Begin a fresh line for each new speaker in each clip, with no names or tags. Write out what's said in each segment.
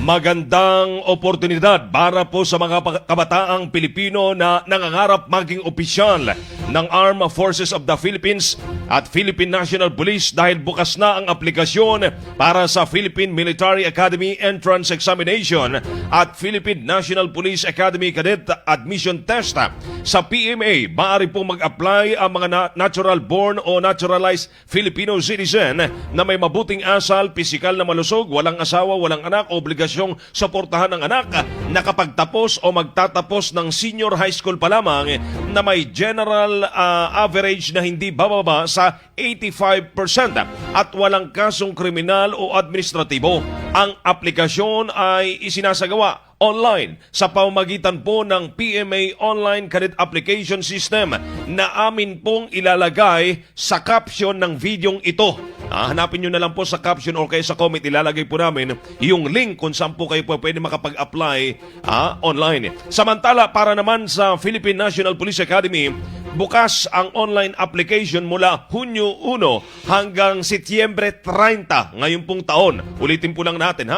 Magandang oportunidad para po sa mga kabataang Pilipino na nangangarap maging opisyal ng Armed Forces of the Philippines at Philippine National Police dahil bukas na ang aplikasyon para sa Philippine Military Academy Entrance Examination at Philippine National Police Academy Cadet Admission Test. Sa PMA, maaari pong mag-apply ang mga natural-born o naturalized Filipino citizen na may mabuting asal, pisikal na malusog, walang asawa, walang anak, obligasyong suportahan ng anak, nakapagtapos o magtatapos ng senior high school pa lamang na may general average na hindi bababa sa 85% at walang kasong kriminal o administratibo. Ang aplikasyon ay isinasagawa online sa pamamagitan po ng PMA Online Cadet Application System na amin pong ilalagay sa caption ng videong ito. Hanapin nyo na lang po sa caption o kaya sa comment, ilalagay po namin yung link kung saan po kayo po pwede makapag-apply online. Samantala, para naman sa Philippine National Police Academy, bukas ang online application mula Hunyo 1 hanggang Setyembre 30 ngayon pong taon. Ulitin po lang natin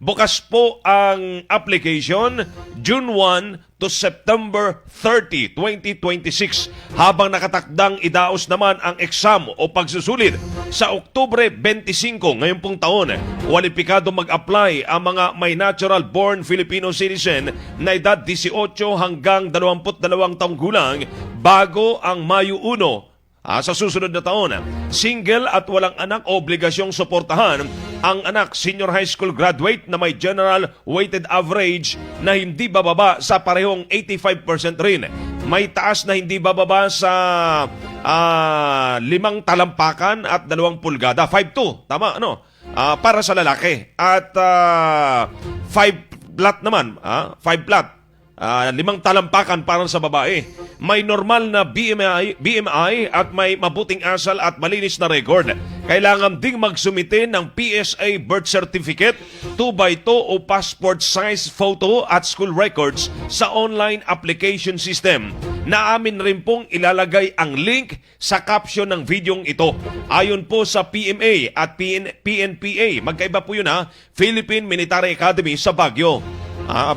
Bukas po ang application June 1 to September 30, 2026. Habang nakatakdang idaos naman ang exam o pagsusulit sa Oktubre 25 ngayon pong taon. Kwalipikado mag-apply ang mga may natural-born Filipino citizen na edad 18 hanggang 22 taong gulang bago ang Mayo 1 sa susunod na taon. Single at walang anak, obligasyong suportahan ang anak, senior high school graduate na may general weighted average na hindi bababa sa parehong 85% rin. May taas na hindi bababa sa 5 talampakan at 2 pulgada. 5'2", tama, ano? Para sa lalaki. At 5 flat naman, 5 flat. 5 talampakan para sa babae. May normal na BMI at may mabuting asal at malinis na record. Kailangan ding magsumite ng PSA birth certificate, 2x2 o passport size photo at school records sa online application system. Naamin rin pong ilalagay ang link sa caption ng videong ito. Ayon po sa PMA at PNPA, magkaiba po yun Philippine Military Academy sa Baguio,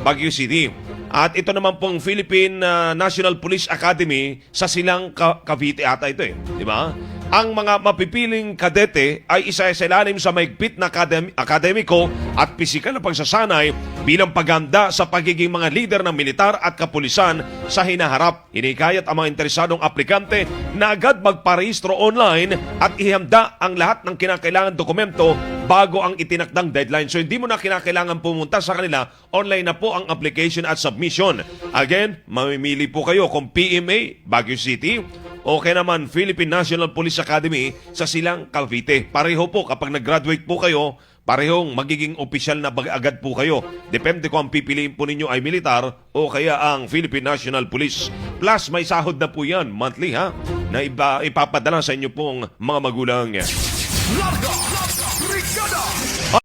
Baguio City. At ito naman pong Philippine National Police Academy sa Silang Cavite ata ito di ba? Ang mga mapipiling kadete ay isa-isailalim sa mahigpit na akademiko at pisikal na pagsasanay bilang paghanda sa pagiging mga lider ng militar at kapulisan sa hinaharap. Hinikayat ang mga interesadong aplikante na agad magparehistro online at ihanda ang lahat ng kinakailangan dokumento bago ang itinakdang deadline. So hindi mo na kinakailangan pumunta sa kanila, online na po ang application at submission. Again, mamimili po kayo kung PMA, Baguio City, o kaya naman Philippine National Police Academy sa Silang Cavite. Pareho po kapag nag-graduate po kayo, parehong magiging opisyal na agad po kayo. Depende kung ang pipiliin po ninyo ay militar o kaya ang Philippine National Police. Plus may sahod na po yan monthly na ipapadala sa inyo pong mga magulang.
Larga!